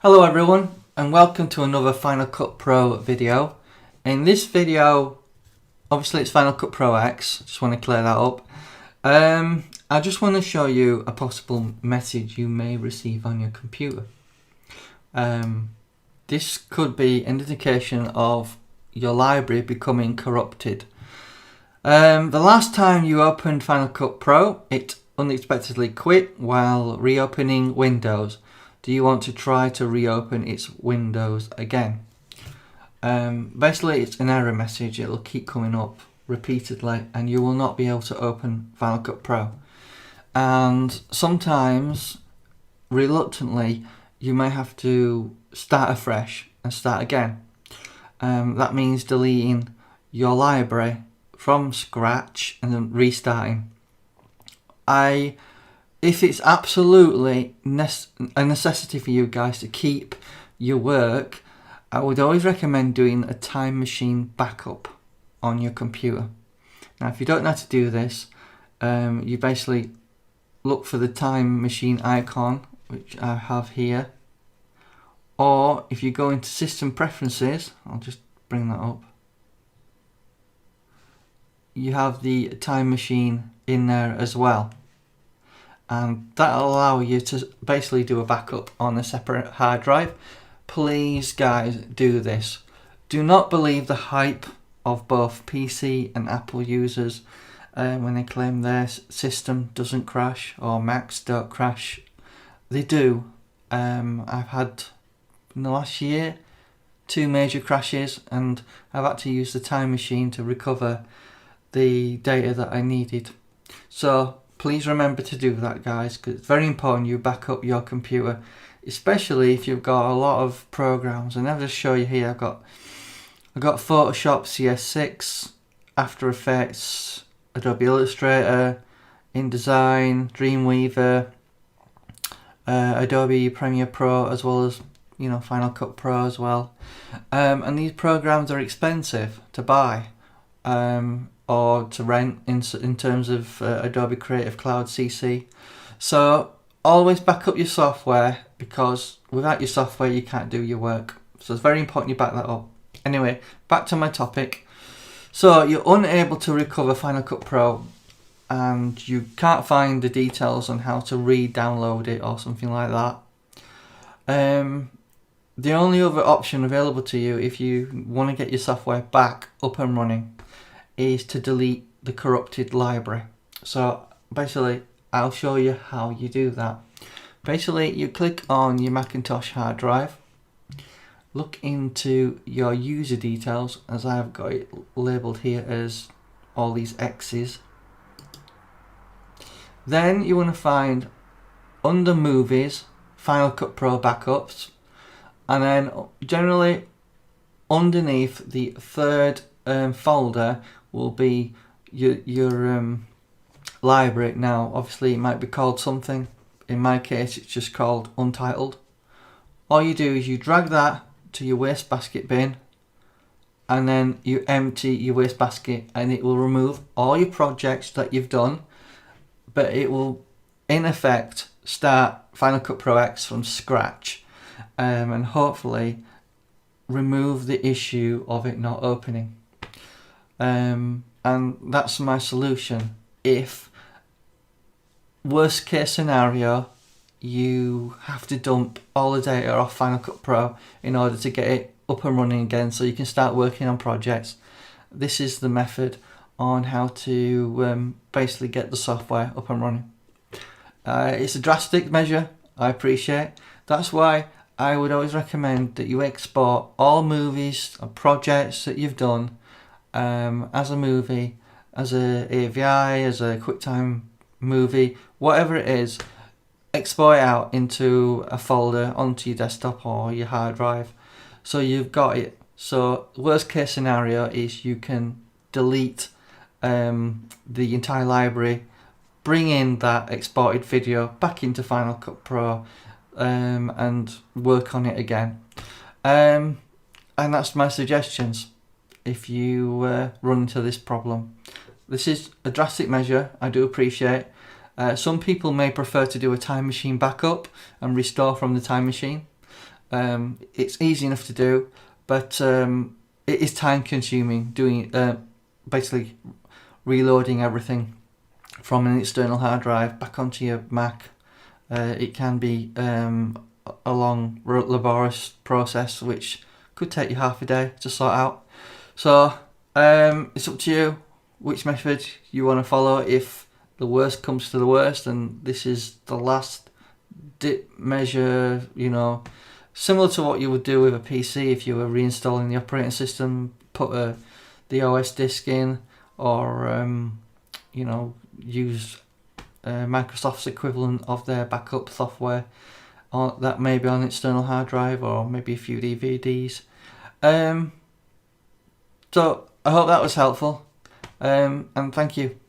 Hello everyone and welcome to another Final Cut Pro video. In this video, obviously it's Final Cut Pro X, just want to clear that up. I just want to show you a possible message you may receive on your computer. This could be an indication of your library becoming corrupted. The last time you opened Final Cut Pro, it unexpectedly quit while reopening Windows. Do you want to try to reopen its windows again? Basically it's an error message. It'll keep coming up repeatedly and you will not be able to open Final Cut Pro. And sometimes, reluctantly, you may have to start afresh and start again. That means deleting your library from scratch and then restarting. If it's absolutely a necessity for you guys to keep your work, I would always recommend doing a time machine backup on your computer. Now, if you don't know how to do this, you basically look for the time machine icon, which I have here. Or if you go into System Preferences, I'll just bring that up. You have the time machine in there as well. And that'll allow you to basically do a backup on a separate hard drive. Please guys, do this. Do not believe the hype of both PC and Apple users when they claim their system doesn't crash or Macs don't crash. They do. I've had in the last year 2 major crashes and I've had to use the time machine to recover the data that I needed. So please remember to do that, guys, because it's very important you back up your computer, especially if you've got a lot of programs. And I'll just show you here. I've got Photoshop CS6, After Effects, Adobe Illustrator, InDesign, Dreamweaver, Adobe Premiere Pro, as well as Final Cut Pro as well. And these programs are expensive to buy. Or to rent in terms of Adobe Creative Cloud CC. So always back up your software, because without your software you can't do your work. So it's very important you back that up. Anyway, back to my topic. So you're unable to recover Final Cut Pro and you can't find the details on how to re-download it or something like that. The only other option available to you if you want to get your software back up and running is to delete the corrupted library. So basically I'll show you how you do that. Basically you click on your Macintosh hard drive, look into your user details, as I've got it labelled here as all these X's. Then you want to find under Movies, Final Cut Pro Backups, and then generally underneath the third folder will be your library. Now obviously it might be called something. In my case it's just called Untitled. All you do is you drag that to your wastebasket bin and then you empty your wastebasket, and it will remove all your projects that you've done, but it will in effect start Final Cut Pro X from scratch, and hopefully remove the issue of it not opening. And that's my solution. If worst case scenario you have to dump all the data off Final Cut Pro in order to get it up and running again so you can start working on projects, this is the method on how to basically get the software up and running. It's a drastic measure, I appreciate. That's why I would always recommend that you export all movies or projects that you've done as a movie, as a AVI, as a QuickTime movie, whatever it is, export it out into a folder onto your desktop or your hard drive so you've got it. So worst case scenario is you can delete the entire library, bring in that exported video back into Final Cut Pro and work on it again. And that's my suggestions if you run into this problem. This is a drastic measure, I do appreciate. Some people may prefer to do a time machine backup and restore from the time machine. It's easy enough to do, but it is time consuming doing basically reloading everything from an external hard drive back onto your Mac. It can be a long, laborious process which could take you half a day to sort out. So it's up to you which method you want to follow. If the worst comes to the worst and this is the last dip measure, similar to what you would do with a PC if you were reinstalling the operating system, put the OS disk in, or use Microsoft's equivalent of their backup software that may be on an external hard drive, or maybe a few DVDs. So I hope that was helpful, and thank you.